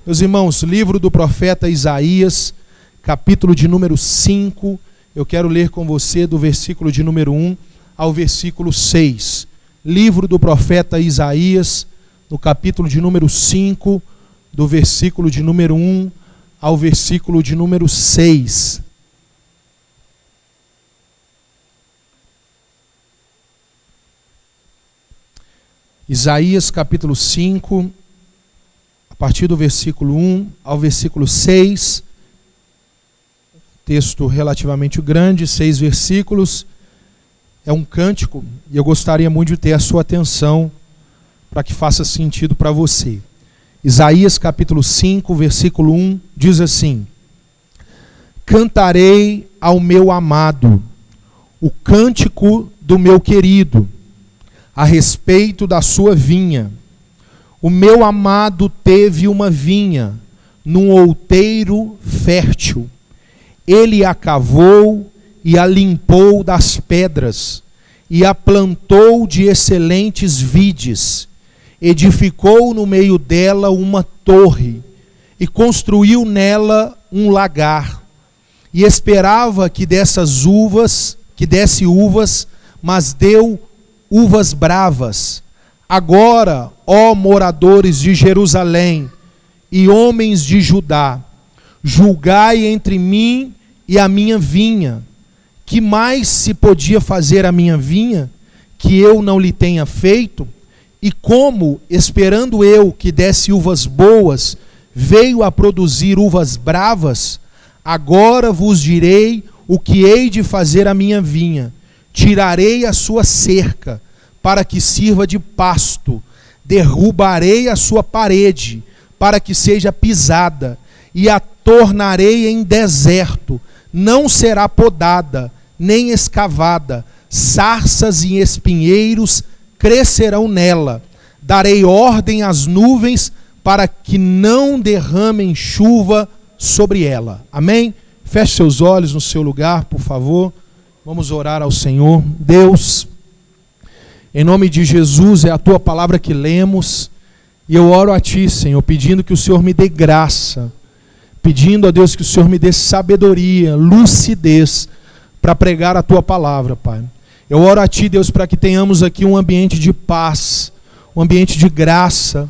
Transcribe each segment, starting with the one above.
Meus irmãos, livro do profeta Isaías, capítulo de número 5, eu quero ler com você do versículo de número 1 ao versículo 6. Livro do profeta Isaías, no capítulo de número 5, do versículo de número 1 ao versículo de número 6. Isaías capítulo 5, a partir do versículo 1 ao versículo 6, texto relativamente grande, 6 versículos, é um cântico, e eu gostaria muito de ter a sua atenção para que faça sentido para você. Isaías capítulo 5, versículo 1, diz assim: Cantarei ao meu amado o cântico do meu querido, a respeito da sua vinha. O meu amado teve uma vinha num outeiro fértil. Ele a cavou e a limpou das pedras, e a plantou de excelentes vides. Edificou no meio dela uma torre, e construiu nela um lagar. E esperava que desse uvas, mas deu uvas bravas. Agora, ó moradores de Jerusalém e homens de Judá, julgai entre mim e a minha vinha. Que mais se podia fazer a minha vinha, que eu não lhe tenha feito? E como, esperando eu que desse uvas boas, veio a produzir uvas bravas, agora vos direi o que hei de fazer a minha vinha. Tirarei a sua cerca, para que sirva de pasto, derrubarei a sua parede, para que seja pisada, e a tornarei em deserto, não será podada, nem escavada, sarças e espinheiros crescerão nela. Darei ordem às nuvens, para que não derramem chuva sobre ela. Amém? Feche seus olhos no seu lugar, por favor. Vamos orar ao Senhor. Deus, em nome de Jesus, é a Tua palavra que lemos, e eu oro a Ti, Senhor, pedindo que o Senhor me dê graça, pedindo a Deus que o Senhor me dê sabedoria, lucidez, para pregar a Tua palavra, Pai. Eu oro a Ti, Deus, para que tenhamos aqui um ambiente de paz, um ambiente de graça,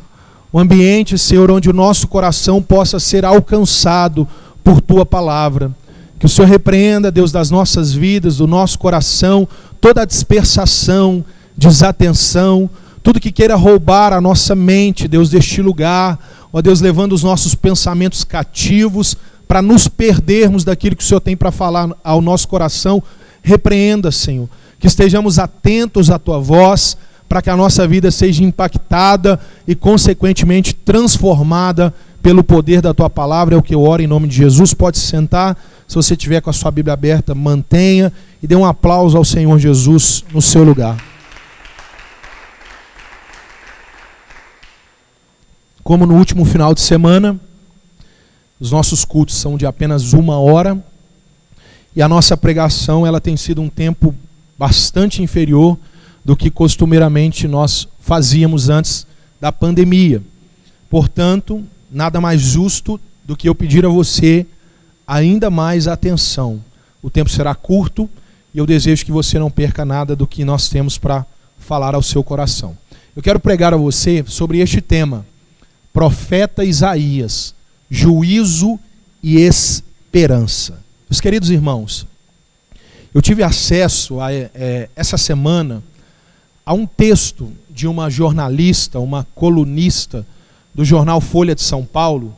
um ambiente, Senhor, onde o nosso coração possa ser alcançado por Tua palavra. Que o Senhor repreenda, Deus, das nossas vidas, do nosso coração, toda a dispersação, desatenção, tudo que queira roubar a nossa mente, Deus, deste lugar, ó Deus, levando os nossos pensamentos cativos, para nos perdermos daquilo que o Senhor tem para falar ao nosso coração. Repreenda, Senhor, que estejamos atentos à Tua voz, para que a nossa vida seja impactada e, consequentemente, transformada pelo poder da Tua palavra. É o que eu oro em nome de Jesus. Pode se sentar. Se você tiver com a sua Bíblia aberta, mantenha e dê um aplauso ao Senhor Jesus no seu lugar. Como no último final de semana, os nossos cultos são de apenas 1 hora, e a nossa pregação ela tem sido um tempo bastante inferior do que costumeiramente nós fazíamos antes da pandemia. Portanto, nada mais justo do que eu pedir a você ainda mais atenção. O tempo será curto e eu desejo que você não perca nada do que nós temos para falar ao seu coração. Eu quero pregar a você sobre este tema: Profeta Isaías, juízo e esperança. Meus queridos irmãos, eu tive acesso essa semana a um texto de uma jornalista, uma colunista do jornal Folha de São Paulo.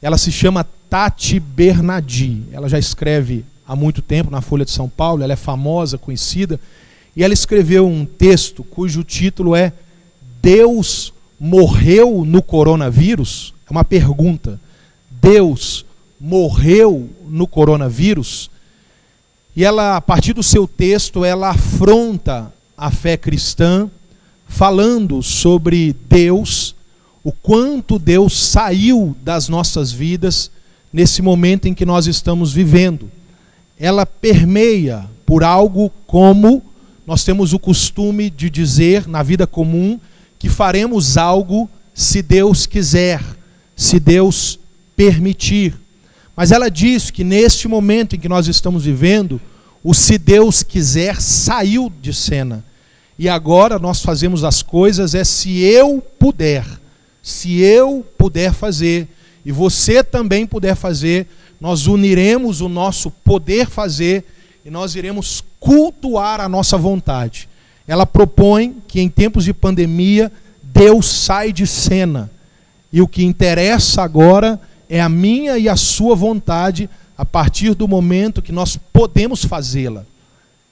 Ela se chama Tati Bernardi. Ela já escreve há muito tempo na Folha de São Paulo, ela é famosa, conhecida, e ela escreveu um texto cujo título é Deus morreu no coronavírus? É uma pergunta. Deus morreu no coronavírus? E ela, a partir do seu texto, ela afronta a fé cristã, falando sobre Deus, o quanto Deus saiu das nossas vidas nesse momento em que nós estamos vivendo. Ela permeia por algo como nós temos o costume de dizer na vida comum, que faremos algo se Deus quiser, se Deus permitir. Mas ela diz que neste momento em que nós estamos vivendo, o se Deus quiser saiu de cena. E agora nós fazemos as coisas se eu puder fazer, e você também puder fazer, nós uniremos o nosso poder fazer e nós iremos cultuar a nossa vontade. Ela propõe que em tempos de pandemia, Deus sai de cena. E o que interessa agora é a minha e a sua vontade a partir do momento que nós podemos fazê-la.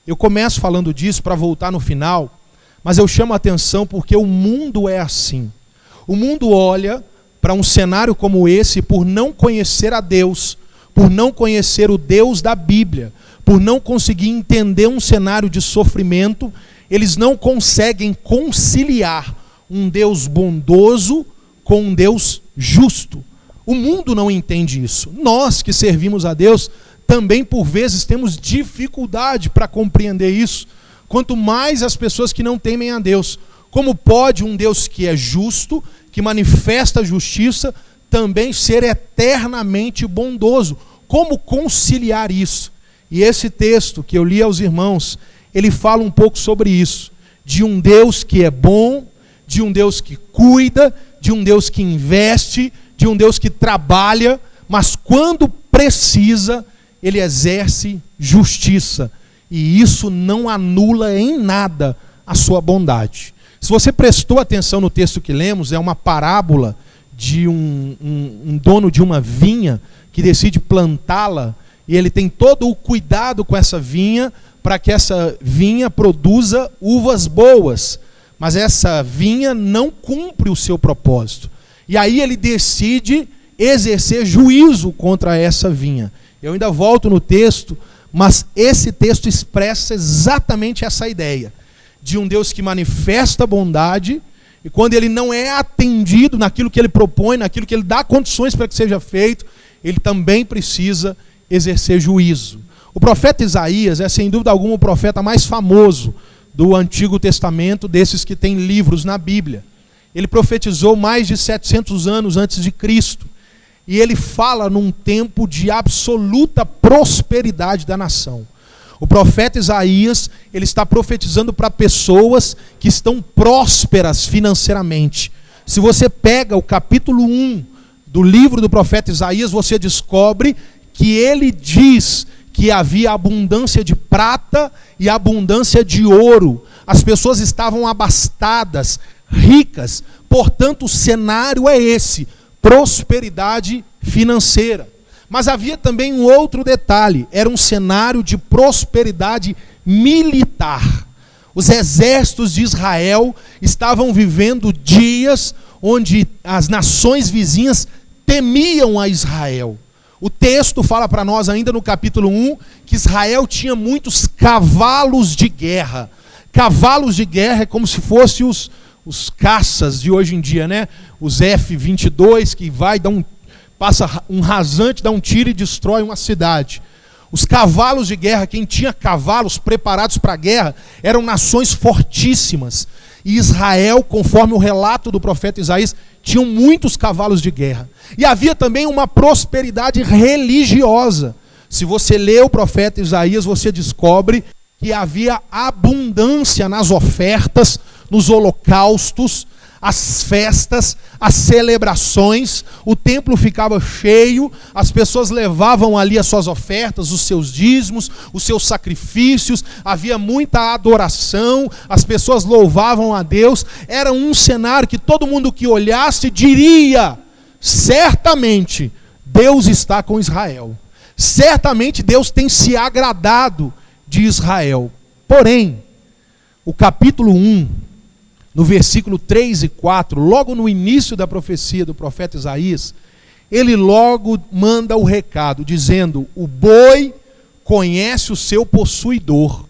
Eu começo falando disso para voltar no final, mas eu chamo a atenção porque o mundo é assim. O mundo olha para um cenário como esse por não conhecer a Deus, por não conhecer o Deus da Bíblia, por não conseguir entender um cenário de sofrimento, eles não conseguem conciliar um Deus bondoso com um Deus justo. O mundo não entende isso. Nós que servimos a Deus também por vezes temos dificuldade para compreender isso. Quanto mais as pessoas que não temem a Deus. Como pode um Deus que é justo, que manifesta a justiça, também ser eternamente bondoso? Como conciliar isso? E esse texto que eu li aos irmãos, ele fala um pouco sobre isso. De um Deus que é bom, de um Deus que cuida, de um Deus que investe, de um Deus que trabalha, mas quando precisa, ele exerce justiça. E isso não anula em nada a sua bondade. Se você prestou atenção no texto que lemos, é uma parábola de um dono de uma vinha que decide plantá-la, e ele tem todo o cuidado com essa vinha, para que essa vinha produza uvas boas. Mas essa vinha não cumpre o seu propósito. E aí ele decide exercer juízo contra essa vinha. Eu ainda volto no texto, mas esse texto expressa exatamente essa ideia. De um Deus que manifesta bondade, e quando ele não é atendido naquilo que ele propõe, naquilo que ele dá condições para que seja feito, ele também precisa exercer juízo. O profeta Isaías é, sem dúvida alguma, o profeta mais famoso do Antigo Testamento, desses que tem livros na Bíblia. Ele profetizou mais de 700 anos antes de Cristo. E ele fala num tempo de absoluta prosperidade da nação. O profeta Isaías, ele está profetizando para pessoas que estão prósperas financeiramente. Se você pega o capítulo 1 do livro do profeta Isaías, você descobre que ele diz que havia abundância de prata e abundância de ouro. As pessoas estavam abastadas, ricas. Portanto, o cenário é esse, prosperidade financeira. Mas havia também um outro detalhe, era um cenário de prosperidade militar. Os exércitos de Israel estavam vivendo dias onde as nações vizinhas temiam a Israel. O texto fala para nós ainda no capítulo 1 que Israel tinha muitos cavalos de guerra. Cavalos de guerra é como se fossem os caças de hoje em dia, né? Os F-22 que passa um rasante, dá um tiro e destrói uma cidade. Os cavalos de guerra, quem tinha cavalos preparados para a guerra, eram nações fortíssimas. E Israel, conforme o relato do profeta Isaías, tinham muitos cavalos de guerra. E havia também uma prosperidade religiosa. Se você lê o profeta Isaías, você descobre que havia abundância nas ofertas, nos holocaustos, as festas, as celebrações, o templo ficava cheio, as pessoas levavam ali as suas ofertas, os seus dízimos, os seus sacrifícios, havia muita adoração, as pessoas louvavam a Deus. Era um cenário que todo mundo que olhasse diria: certamente Deus está com Israel, certamente Deus tem se agradado de Israel. Porém, o capítulo 1, no versículo 3 e 4, logo no início da profecia do profeta Isaías, ele logo manda o recado, dizendo: o boi conhece o seu possuidor,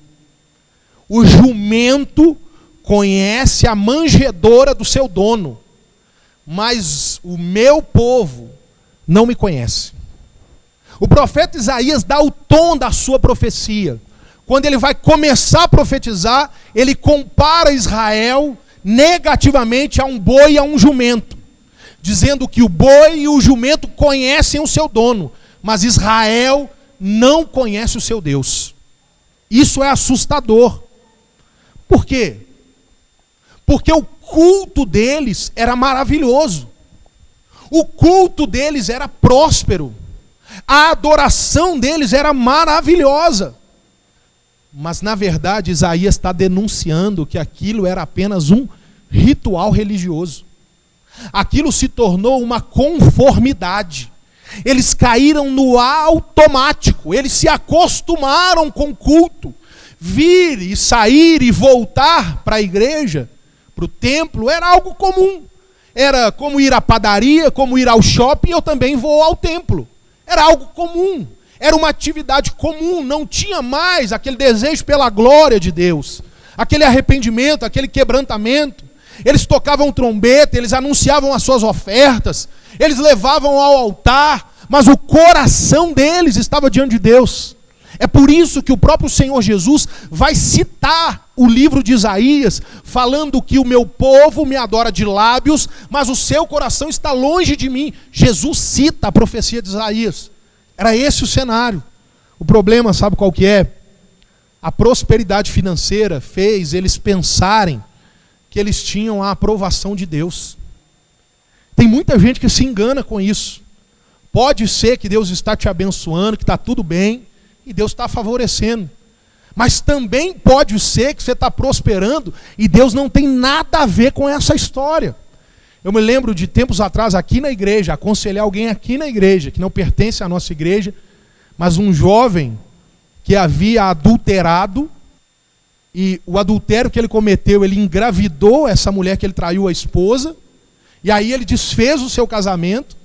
o jumento conhece a manjedoura do seu dono, mas o meu povo não me conhece. O profeta Isaías dá o tom da sua profecia. Quando ele vai começar a profetizar, ele compara Israel negativamente a um boi e a um jumento. dizendo que o boi e o jumento conhecem o seu dono, mas Israel não conhece o seu Deus. Isso é assustador. Por quê? Porque o culto deles era maravilhoso. O culto deles era próspero. A adoração deles era maravilhosa. Mas, na verdade, Isaías está denunciando que aquilo era apenas um ritual religioso. Aquilo se tornou uma conformidade. Eles caíram no automático. Eles se acostumaram com o culto. Vir e sair e voltar para a igreja, para o templo, era algo comum. Era como ir à padaria, como ir ao shopping, eu também vou ao templo. Era algo comum. Era uma atividade comum, não tinha mais aquele desejo pela glória de Deus, aquele arrependimento, aquele quebrantamento. Eles tocavam trombeta, eles anunciavam as suas ofertas, eles levavam ao altar, mas o coração deles estava diante de Deus. É por isso que o próprio Senhor Jesus vai citar o livro de Isaías, falando que o meu povo me adora de lábios, mas o seu coração está longe de mim. Jesus cita a profecia de Isaías. Era esse o cenário. O problema, sabe qual que é? A prosperidade financeira fez eles pensarem que eles tinham a aprovação de Deus. Tem muita gente que se engana com isso. Pode ser que Deus está te abençoando, que está tudo bem, e Deus está favorecendo. Mas também pode ser que você está prosperando e Deus não tem nada a ver com essa história. Eu me lembro de tempos atrás, aqui na igreja, aconselhar alguém aqui na igreja, que não pertence à nossa igreja, mas um jovem que havia adulterado, e o adultério que ele cometeu, ele engravidou essa mulher que ele traiu a esposa, e aí ele desfez o seu casamento.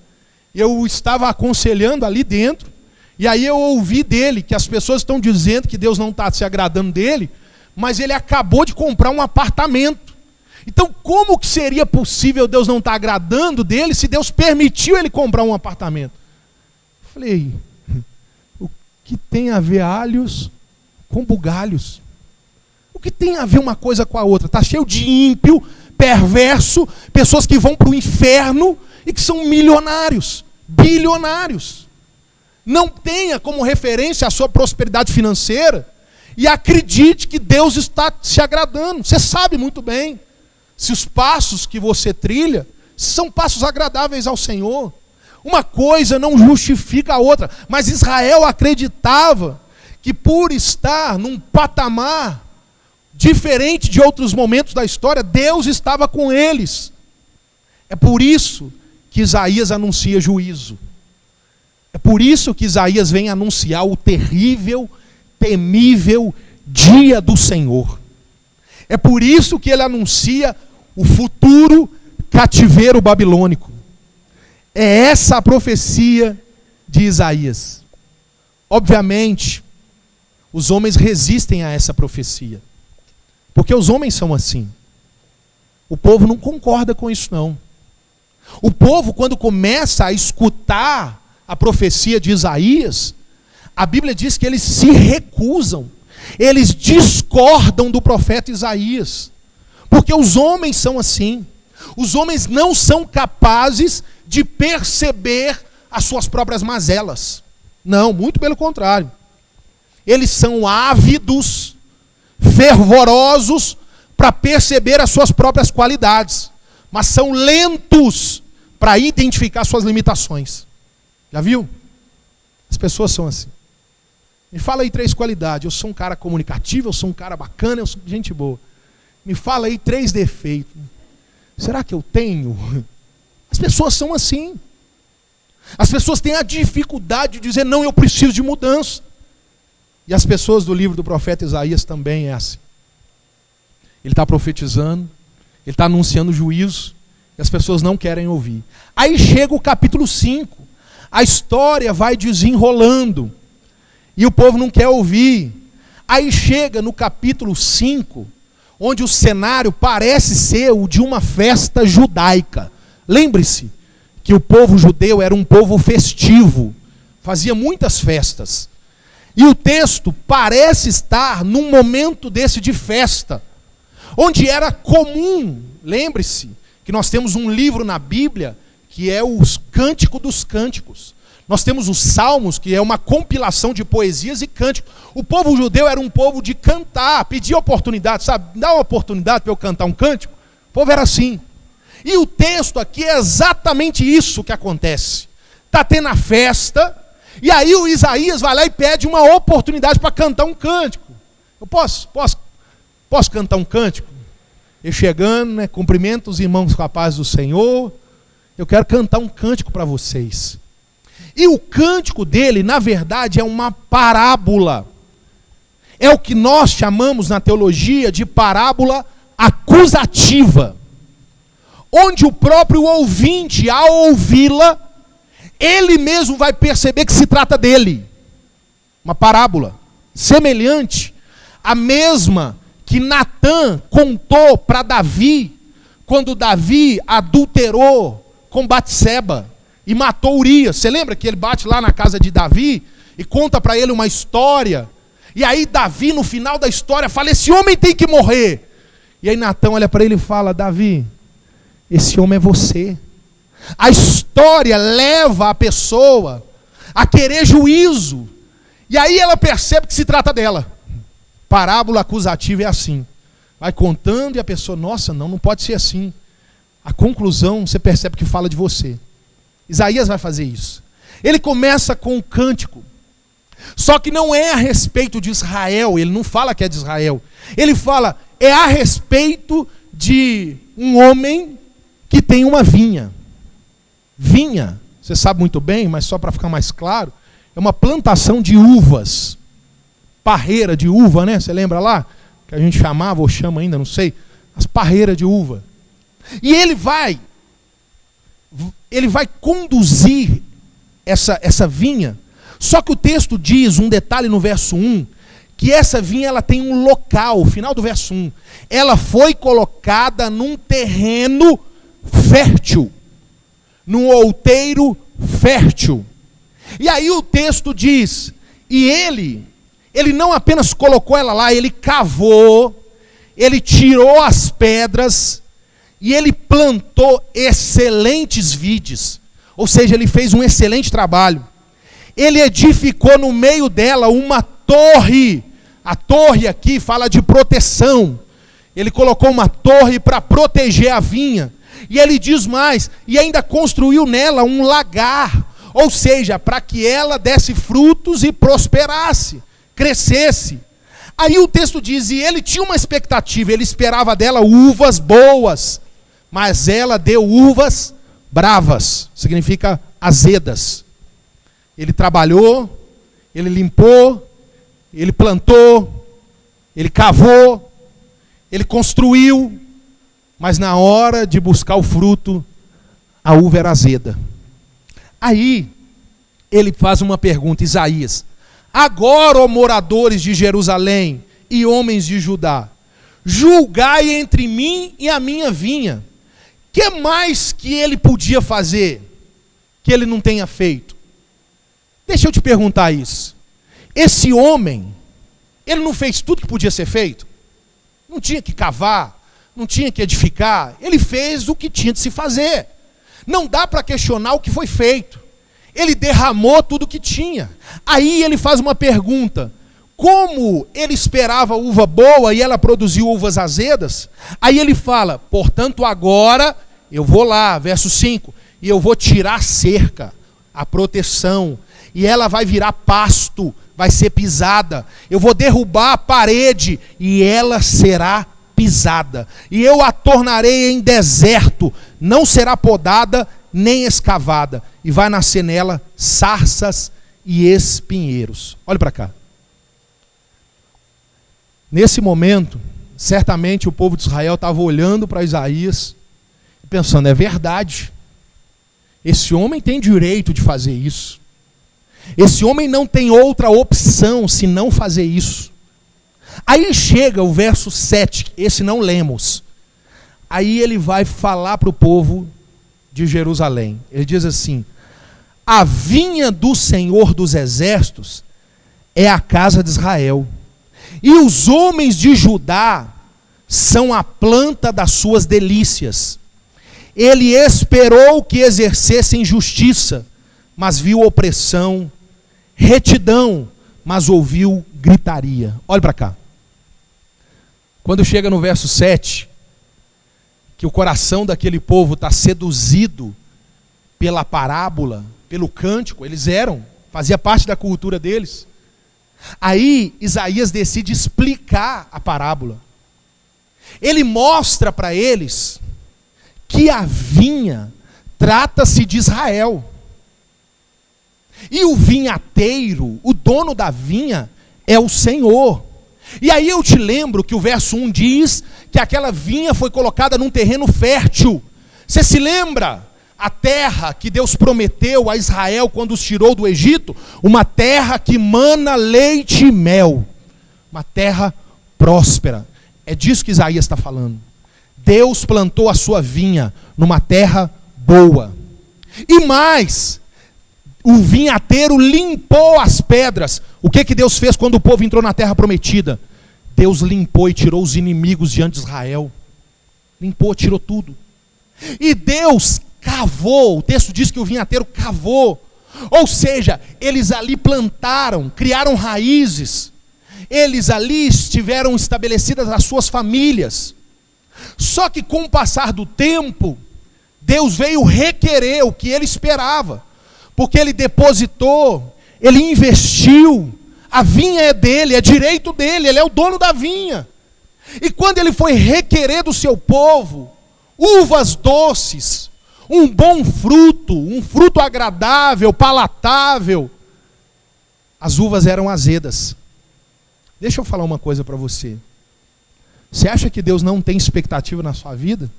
Eu estava aconselhando ali dentro, e aí eu ouvi dele que as pessoas estão dizendo que Deus não está se agradando dele, mas ele acabou de comprar um apartamento. Então, como que seria possível Deus não estar agradando dele se Deus permitiu ele comprar um apartamento? Eu falei, o que tem a ver alhos com bugalhos? O que tem a ver uma coisa com a outra? Está cheio de ímpio, perverso, pessoas que vão para o inferno e que são milionários, bilionários. Não tenha como referência a sua prosperidade financeira e acredite que Deus está se agradando. Você sabe muito bem se os passos que você trilha são passos agradáveis ao Senhor. Uma coisa não justifica a outra. Mas Israel acreditava que por estar num patamar diferente de outros momentos da história, Deus estava com eles. É por isso que Isaías anuncia juízo. É por isso que Isaías vem anunciar o terrível, temível dia do Senhor. É por isso que ele anuncia o futuro cativeiro babilônico. É essa a profecia de Isaías. Obviamente, os homens resistem a essa profecia. Porque os homens são assim. O povo não concorda com isso, não. O povo, quando começa a escutar a profecia de Isaías, a Bíblia diz que eles se recusam. Eles discordam do profeta Isaías. Porque os homens são assim. Os homens não são capazes de perceber as suas próprias mazelas. Não, muito pelo contrário. Eles são ávidos, fervorosos para perceber as suas próprias qualidades, mas são lentos para identificar suas limitações. Já viu? As pessoas são assim. Me fala aí 3 qualidades. Eu sou um cara comunicativo, eu sou um cara bacana, eu sou gente boa. Me fala aí 3 defeitos. Será que eu tenho? As pessoas são assim. As pessoas têm a dificuldade de dizer, não, eu preciso de mudança. E as pessoas do livro do profeta Isaías também é assim. Ele está profetizando, ele está anunciando juízo, e as pessoas não querem ouvir. Aí chega o capítulo 5. A história vai desenrolando. E o povo não quer ouvir. Aí chega no capítulo 5, onde o cenário parece ser o de uma festa judaica. Lembre-se que o povo judeu era um povo festivo, fazia muitas festas. E o texto parece estar num momento desse de festa, onde era comum, lembre-se que nós temos um livro na Bíblia que é o Cântico dos Cânticos. Nós temos os Salmos, que é uma compilação de poesias e cânticos. O povo judeu era um povo de cantar, pedir oportunidade, sabe? Dá uma oportunidade para eu cantar um cântico. O povo era assim. E o texto aqui é exatamente isso que acontece. Está tendo a festa, e aí o Isaías vai lá e pede uma oportunidade para cantar um cântico. Eu posso cantar um cântico? Eu chegando, né, cumprimento os irmãos com a paz do Senhor. Eu quero cantar um cântico para vocês. E o cântico dele, na verdade, é uma parábola. É o que nós chamamos na teologia de parábola acusativa. Onde o próprio ouvinte, ao ouvi-la, ele mesmo vai perceber que se trata dele. Uma parábola semelhante à mesma que Natã contou para Davi, quando Davi adulterou com Batseba e matou Urias. Você lembra que ele bate lá na casa de Davi e conta para ele uma história? E aí Davi, no final da história, fala: esse homem tem que morrer. E aí Natã olha para ele e fala: Davi, esse homem é você. A história leva a pessoa a querer juízo. E aí ela percebe que se trata dela. Parábola acusativa é assim. Vai contando e a pessoa: nossa, não pode ser assim. A conclusão, você percebe que fala de você. Isaías vai fazer isso. Ele começa com um cântico. Só que não é a respeito de Israel. Ele não fala que é de Israel. Ele fala, é a respeito de um homem que tem uma vinha. Vinha, você sabe muito bem, mas só para ficar mais claro, é uma plantação de uvas. Parreira de uva, né? Você lembra lá? Que a gente chamava, ou chama ainda, não sei. As parreiras de uva. E ele vai conduzir essa vinha. Só que o texto diz, um detalhe no verso 1, que essa vinha ela tem um local, final do verso 1. Ela foi colocada num terreno fértil, num outeiro fértil. E aí o texto diz, e ele não apenas colocou ela lá, ele cavou, ele tirou as pedras, e ele plantou excelentes vides. Ou seja, ele fez um excelente trabalho. Ele edificou no meio dela uma torre. A torre aqui fala de proteção. Ele colocou uma torre para proteger a vinha. E ele diz mais, e ainda construiu nela um lagar. Ou seja, para que ela desse frutos e prosperasse, crescesse. Aí o texto diz, e ele tinha uma expectativa, ele esperava dela uvas boas, mas ela deu uvas bravas, significa azedas. Ele trabalhou, ele limpou, ele plantou, ele cavou, ele construiu, mas na hora de buscar o fruto, a uva era azeda. Aí, ele faz uma pergunta, Isaías: agora, ó moradores de Jerusalém e homens de Judá, julgai entre mim e a minha vinha. Que mais que ele podia fazer que ele não tenha feito? Deixa eu te perguntar isso. Esse homem, ele não fez tudo que podia ser feito? Não tinha que cavar, não tinha que edificar. Ele fez o que tinha de se fazer. Não dá para questionar o que foi feito. Ele derramou tudo o que tinha. Aí ele faz uma pergunta: como ele esperava uva boa e ela produziu uvas azedas? Aí ele fala, portanto agora eu vou lá, verso 5, e eu vou tirar a cerca, a proteção, e ela vai virar pasto, vai ser pisada. Eu vou derrubar a parede e ela será pisada. E eu a tornarei em deserto, não será podada nem escavada. E vai nascer nela sarças e espinheiros. Olha para cá. Nesse momento, certamente o povo de Israel estava olhando para Isaías e pensando, é verdade. Esse homem tem direito de fazer isso. Esse homem não tem outra opção senão fazer isso. Aí chega o verso 7, esse não lemos. Aí ele vai falar para o povo de Jerusalém. Ele diz assim: a vinha do Senhor dos Exércitos é a casa de Israel, e os homens de Judá são a planta das suas delícias. Ele esperou que exercessem justiça, mas viu opressão, retidão, mas ouviu gritaria. Olha para cá. Quando chega no verso 7, que o coração daquele povo está seduzido pela parábola, pelo cântico, fazia parte da cultura deles. Aí Isaías decide explicar a parábola. Ele mostra para eles que a vinha trata-se de Israel. E o vinhateiro, o dono da vinha, é o Senhor. E aí eu te lembro que o verso 1 diz que aquela vinha foi colocada num terreno fértil. Você se lembra? A terra que Deus prometeu a Israel quando os tirou do Egito, uma terra que mana leite e mel, uma terra próspera. É disso que Isaías está falando. Deus plantou a sua vinha numa terra boa. E mais, o vinhateiro limpou as pedras. O que Deus fez quando o povo entrou na terra prometida? Deus limpou e tirou os inimigos diante de Israel. Limpou, tirou tudo. E Deus cavou, o texto diz que o vinhateiro cavou. Ou seja, eles ali plantaram, criaram raízes. Eles ali estiveram estabelecidas as suas famílias. Só que com o passar do tempo, Deus veio requerer o que ele esperava. Porque ele depositou, ele investiu, a vinha é dele, é direito dele, ele é o dono da vinha. E quando ele foi requerer do seu povo uvas doces, um bom fruto, um fruto agradável, palatável, as uvas eram azedas. Deixa eu falar uma coisa para você. Você acha que Deus não tem expectativa na sua vida?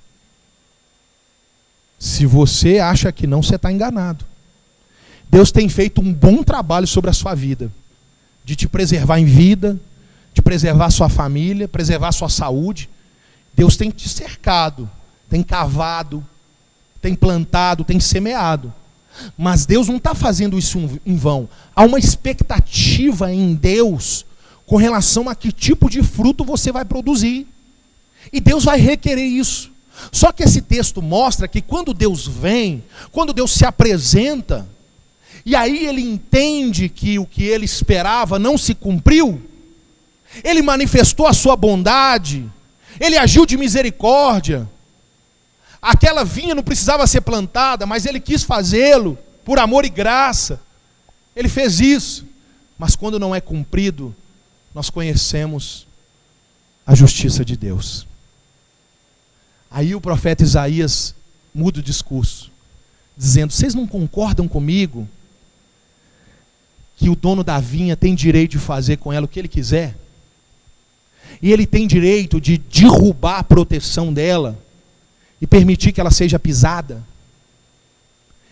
Se você acha que não, você está enganado. Deus tem feito um bom trabalho sobre a sua vida, de te preservar em vida, de preservar a sua família, preservar a sua saúde. Deus tem te cercado, tem cavado, tem plantado, tem semeado. Mas Deus não está fazendo isso em vão. Há uma expectativa em Deus com relação a que tipo de fruto você vai produzir. E Deus vai requerer isso. Só que esse texto mostra que quando Deus vem, quando Deus se apresenta, e aí ele entende que o que ele esperava não se cumpriu, ele manifestou a sua bondade, ele agiu de misericórdia. Aquela vinha não precisava ser plantada, mas ele quis fazê-lo por amor e graça. Ele fez isso. Mas quando não é cumprido, nós conhecemos a justiça de Deus. Aí o profeta Isaías muda o discurso, dizendo: vocês não concordam comigo que o dono da vinha tem direito de fazer com ela o que ele quiser? E ele tem direito de derrubar a proteção dela e permitir que ela seja pisada?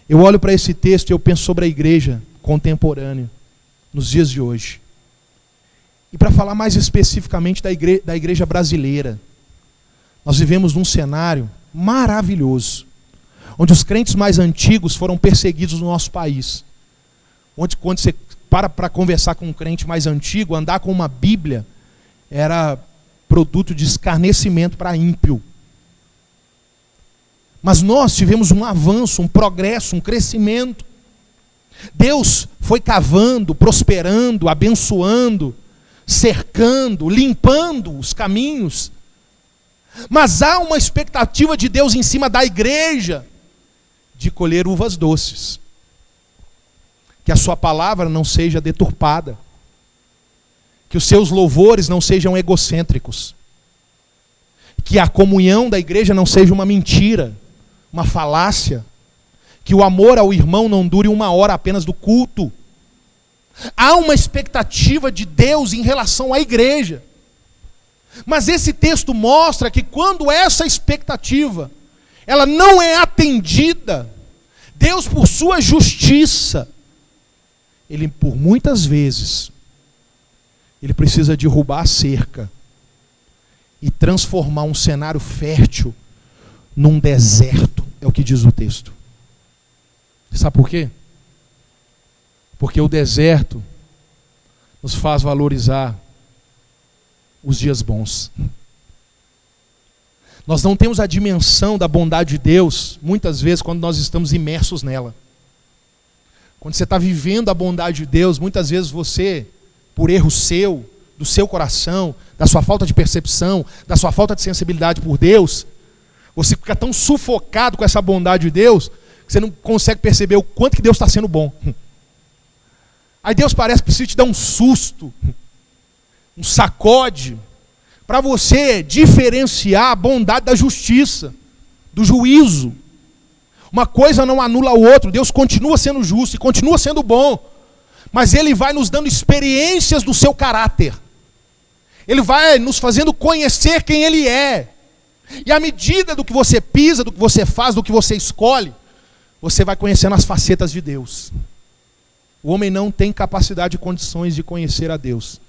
Eu olho para esse texto e eu penso sobre a igreja contemporânea, nos dias de hoje. E para falar mais especificamente da igreja brasileira, nós vivemos num cenário maravilhoso, onde os crentes mais antigos foram perseguidos no nosso país. Onde quando você para conversar com um crente mais antigo, andar com uma Bíblia era produto de escarnecimento para ímpio. Mas nós tivemos um avanço, um progresso, um crescimento. Deus foi cavando, prosperando, abençoando, cercando, limpando os caminhos. Mas há uma expectativa de Deus em cima da igreja de colher uvas doces. Que a sua palavra não seja deturpada. Que os seus louvores não sejam egocêntricos. Que a comunhão da igreja não seja uma mentira, uma falácia. Que o amor ao irmão não dure 1 hora apenas do culto. Há uma expectativa de Deus em relação à igreja. Mas esse texto mostra que quando essa expectativa ela não é atendida, Deus, por sua justiça, ele por muitas vezes ele precisa derrubar a cerca e transformar um cenário fértil num deserto. É o que diz o texto. Sabe por quê? Porque o deserto nos faz valorizar os dias bons. Nós não temos a dimensão da bondade de Deus, muitas vezes, quando nós estamos imersos nela. Quando você está vivendo a bondade de Deus, muitas vezes você, por erro seu, do seu coração, da sua falta de percepção, da sua falta de sensibilidade por Deus, você fica tão sufocado com essa bondade de Deus, que você não consegue perceber o quanto que Deus está sendo bom. Aí Deus parece que precisa te dar um susto, um sacode, para você diferenciar a bondade da justiça, do juízo. Uma coisa não anula o outro. Deus continua sendo justo e continua sendo bom, mas Ele vai nos dando experiências do seu caráter. Ele vai nos fazendo conhecer quem Ele é. E à medida do que você pisa, do que você faz, do que você escolhe, você vai conhecendo as facetas de Deus. O homem não tem capacidade e condições de conhecer a Deus.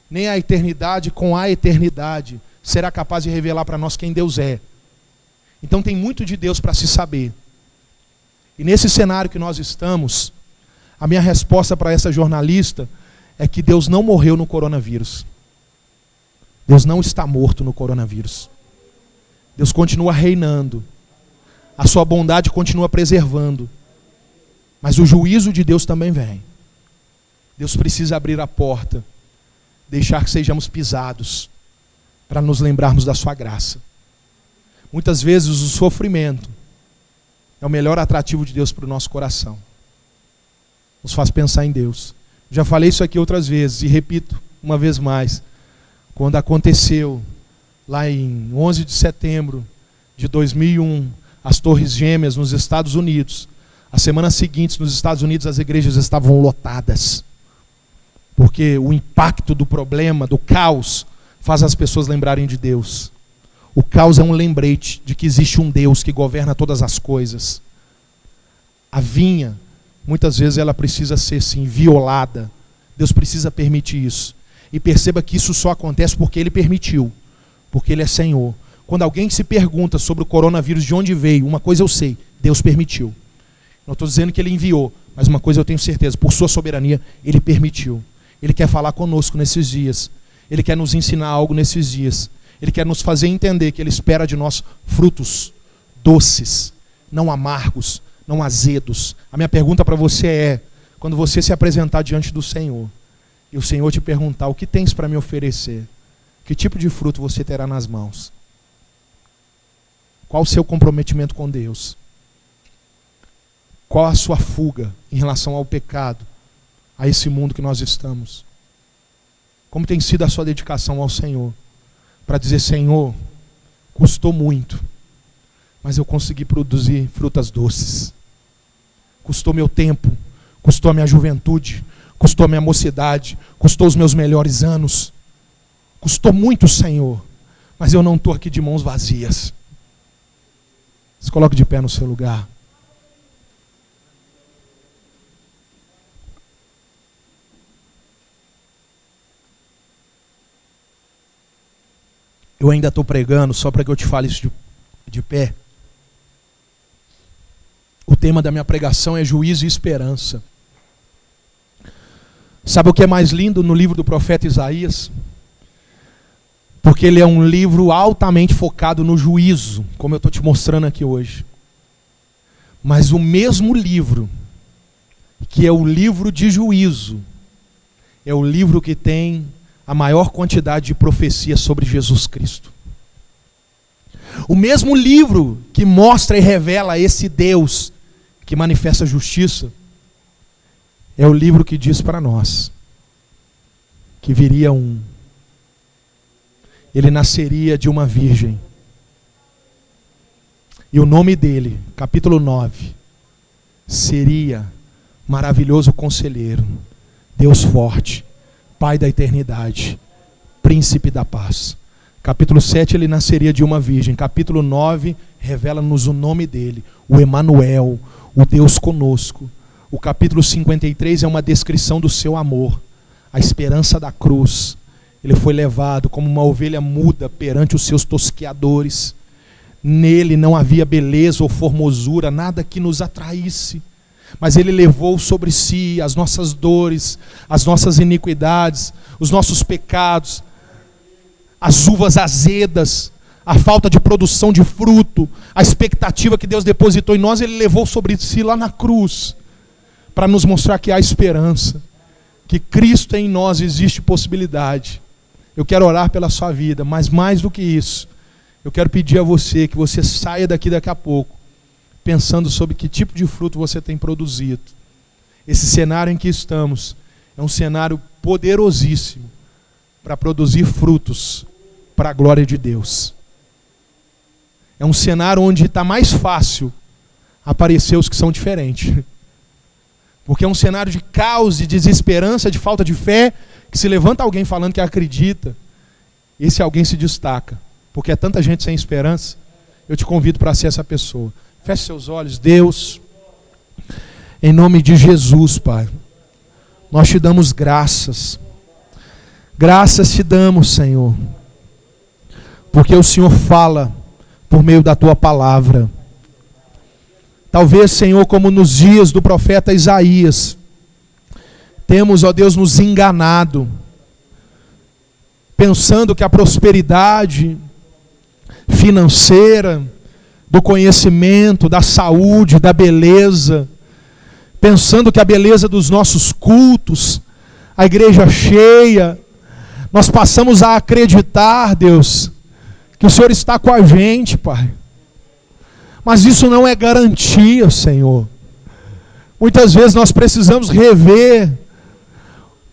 Nem a eternidade com a eternidade será capaz de revelar para nós quem Deus é. Então tem muito de Deus para se saber. E nesse cenário que nós estamos, a minha resposta para essa jornalista é que Deus não morreu no coronavírus. Deus não está morto no coronavírus. Deus continua reinando. A sua bondade continua preservando. Mas o juízo de Deus também vem. Deus precisa abrir a porta, deixar que sejamos pisados, para nos lembrarmos da sua graça. Muitas vezes o sofrimento é o melhor atrativo de Deus para o nosso coração. Nos faz pensar em Deus. Já falei isso aqui outras vezes e repito uma vez mais. Quando aconteceu lá em 11 de setembro de 2001, as Torres Gêmeas nos Estados Unidos, as semanas seguintes nos Estados Unidos as igrejas estavam lotadas, porque o impacto do problema, do caos, faz as pessoas lembrarem de Deus. O caos é um lembrete de que existe um Deus que governa todas as coisas. A vinha, muitas vezes ela precisa ser sim violada. Deus precisa permitir isso. E perceba que isso só acontece porque Ele permitiu, porque Ele é Senhor. Quando alguém se pergunta sobre o coronavírus, de onde veio, uma coisa eu sei, Deus permitiu. Não estou dizendo que Ele enviou, mas uma coisa eu tenho certeza, por sua soberania, Ele permitiu. Ele quer falar conosco nesses dias. Ele quer nos ensinar algo nesses dias. Ele quer nos fazer entender que Ele espera de nós frutos doces, não amargos, não azedos. A minha pergunta para você é, quando você se apresentar diante do Senhor, e o Senhor te perguntar, o que tens para me oferecer? Que tipo de fruto você terá nas mãos? Qual o seu comprometimento com Deus? Qual a sua fuga em relação ao pecado, a esse mundo que nós estamos? Como tem sido a sua dedicação ao Senhor? Para dizer, Senhor, custou muito, mas eu consegui produzir frutas doces. Custou meu tempo, custou a minha juventude, custou a minha mocidade, custou os meus melhores anos. Custou muito, Senhor, mas eu não estou aqui de mãos vazias. Se coloque de pé no seu lugar. Eu ainda estou pregando, só para que eu te fale isso de pé. O tema da minha pregação é juízo e esperança. Sabe o que é mais lindo no livro do profeta Isaías? Porque ele é um livro altamente focado no juízo, como eu estou te mostrando aqui hoje. Mas o mesmo livro, que é o livro de juízo, é o livro que tem a maior quantidade de profecias sobre Jesus Cristo. O mesmo livro que mostra e revela esse Deus que manifesta a justiça, é o livro que diz para nós que viria um. Ele nasceria de uma virgem. E o nome dele, capítulo 9, seria Maravilhoso Conselheiro, Deus Forte, Pai da Eternidade, Príncipe da Paz. Capítulo 7, ele nasceria de uma virgem. Capítulo 9, revela-nos o nome dele, o Emanuel, o Deus conosco. O capítulo 53 é uma descrição do seu amor, a esperança da cruz. Ele foi levado como uma ovelha muda perante os seus tosqueadores. Nele não havia beleza ou formosura, nada que nos atraísse. Mas Ele levou sobre si as nossas dores, as nossas iniquidades, os nossos pecados, as uvas azedas, a falta de produção de fruto, a expectativa que Deus depositou em nós, Ele levou sobre si lá na cruz, para nos mostrar que há esperança, que Cristo em nós existe possibilidade. Eu quero orar pela sua vida, mas mais do que isso, eu quero pedir a você que você saia daqui a pouco, pensando sobre que tipo de fruto você tem produzido. Esse cenário em que estamos é um cenário poderosíssimo para produzir frutos para a glória de Deus. É um cenário onde está mais fácil aparecer os que são diferentes. Porque é um cenário de caos, de desesperança, de falta de fé, que se levanta alguém falando que acredita, esse alguém se destaca. Porque é tanta gente sem esperança, eu te convido para ser essa pessoa. Feche seus olhos. Deus, em nome de Jesus, Pai, nós te damos graças. Graças te damos, Senhor, porque o Senhor fala por meio da tua palavra. Talvez, Senhor, como nos dias do profeta Isaías, temos, ó Deus, nos enganado, pensando que a prosperidade financeira, do conhecimento, da saúde, da beleza, pensando que a beleza dos nossos cultos, a igreja cheia, nós passamos a acreditar, Deus, que o Senhor está com a gente, Pai. Mas isso não é garantia, Senhor. Muitas vezes nós precisamos rever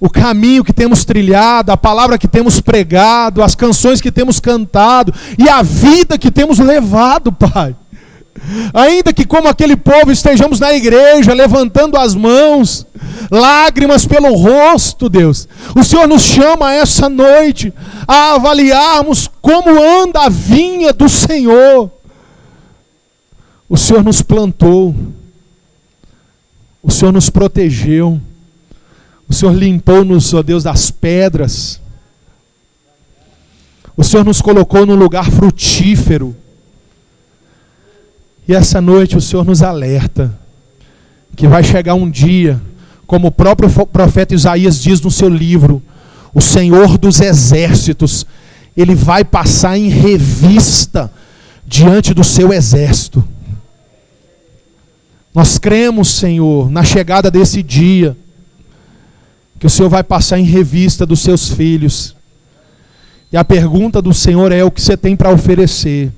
o caminho que temos trilhado, a palavra que temos pregado, as canções que temos cantado e a vida que temos levado, Pai. Ainda que como aquele povo estejamos na igreja, levantando as mãos, lágrimas pelo rosto, Deus, o Senhor nos chama essa noite a avaliarmos como anda a vinha do Senhor. O Senhor nos plantou, o Senhor nos protegeu, o Senhor limpou-nos, ó Deus, das pedras, o Senhor nos colocou num lugar frutífero. E essa noite o Senhor nos alerta que vai chegar um dia, como o próprio profeta Isaías diz no seu livro, o Senhor dos exércitos, Ele vai passar em revista diante do seu exército. Nós cremos, Senhor, na chegada desse dia, que o Senhor vai passar em revista dos seus filhos. E a pergunta do Senhor é: o que você tem para oferecer?